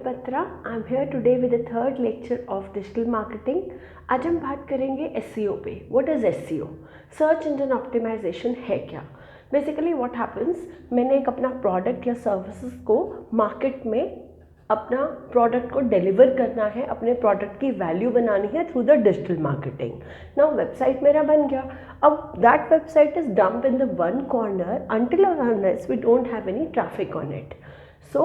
Patra. I'm here today with the third lecture of digital marketing. आज हम बात करेंगे SEO पे. What is SEO? Search Engine Optimization है क्या? Basically what happens, मैंने एक अपना प्रोडक्ट या सर्विसेज को मार्केट में अपना प्रोडक्ट को डिलीवर करना है, अपने प्रोडक्ट की वैल्यू बनानी है through the digital marketing. Now website मेरा बन गया. अब that website is dump in the one corner until or unless we don't have any traffic on it. So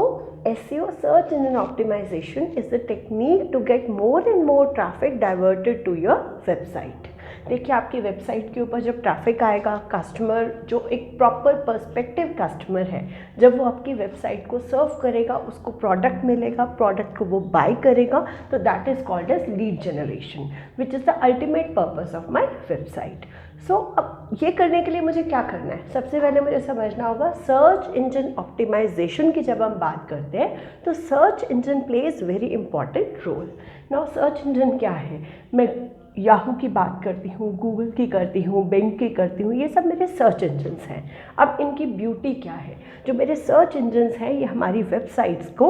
SEO, search engine optimization, is the technique to get more and more traffic diverted to your website. देखिए आपकी website के ऊपर जब traffic आएगा, customer जो एक proper perspective customer है, जब वो आपकी वेबसाइट को सर्व करेगा, उसको प्रोडक्ट मिलेगा, प्रोडक्ट को वो बाय करेगा, तो that is called as lead generation, which is the ultimate purpose of my website. So अब ये करने के लिए मुझे क्या करना है? सबसे पहले मुझे समझना होगा सर्च इंजन ऑप्टिमाइजेशन की. जब हम बात करते हैं तो search engine plays very important role. Now search engine क्या है? मैं याहू की बात करती हूँ, गूगल की करती हूँ, बिंग की करती हूँ, ये सब मेरे सर्च इंजन्स हैं. अब इनकी ब्यूटी क्या है? जो मेरे सर्च इंजन्स हैं ये हमारी वेबसाइट्स को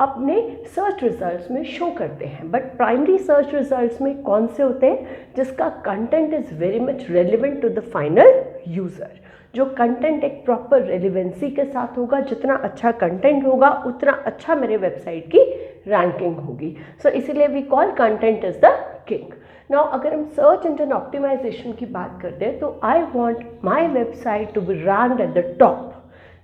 अपने सर्च रिजल्ट्स में शो करते हैं. बट प्राइमरी सर्च रिजल्ट्स में कौन से होते हैं? जिसका content is very much relevant to the final user. जो कंटेंट एक प्रॉपर रेलिवेंसी के साथ होगा, जितना अच्छा कंटेंट होगा उतना अच्छा मेरे वेबसाइट की रैंकिंग होगी. सो इसीलिए we call content is the king. Now अगर हम सर्च इंजन ऑप्टिमाइजेशन की बात करते हैं तो I want my website to be ranked at the top.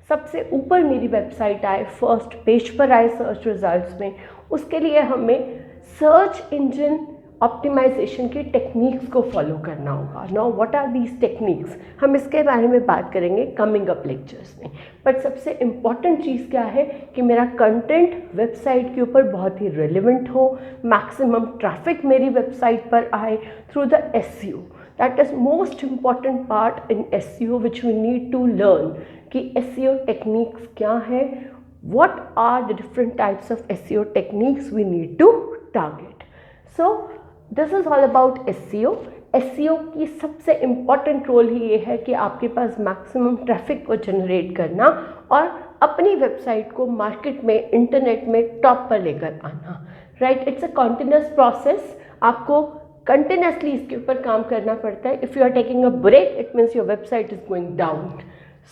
सबसे ऊपर मेरी वेबसाइट आए, फर्स्ट पेज पर आए सर्च रिजल्ट्स में. उसके लिए हमें सर्च इंजन ऑप्टिमाइजेशन की टेक्निक्स को फॉलो करना होगा. Now what are these techniques? हम इसके बारे में बात करेंगे कमिंग अप लेक्चर्स में. बट सबसे इम्पॉर्टेंट चीज़ क्या है कि मेरा कंटेंट वेबसाइट के ऊपर बहुत ही रेलिवेंट हो, मैक्सिमम ट्रैफिक मेरी वेबसाइट पर आए through the SEO. That is most important part in SEO which we need to learn. कि SEO टेक्निक्स क्या है, what are the different types of SEO techniques we need to target. So this is all about SEO. SEO की सबसे important role ही ये है कि आपके पास maximum traffic को जनरेट करना और अपनी वेबसाइट को मार्केट में, इंटरनेट में टॉप पर लेकर आना. Right, it's a continuous process. आपको कंटिन्यूसली इसके ऊपर काम करना पड़ता है. If you are taking a break it means your website is going down.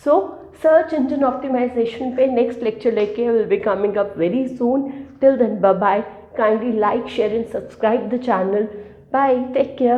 So search engine optimisation पे नेक्स्ट लेक्चर लेके will be coming up very soon. Till then bye bye. Kindly like, share and subscribe the channel. Bye. Take care.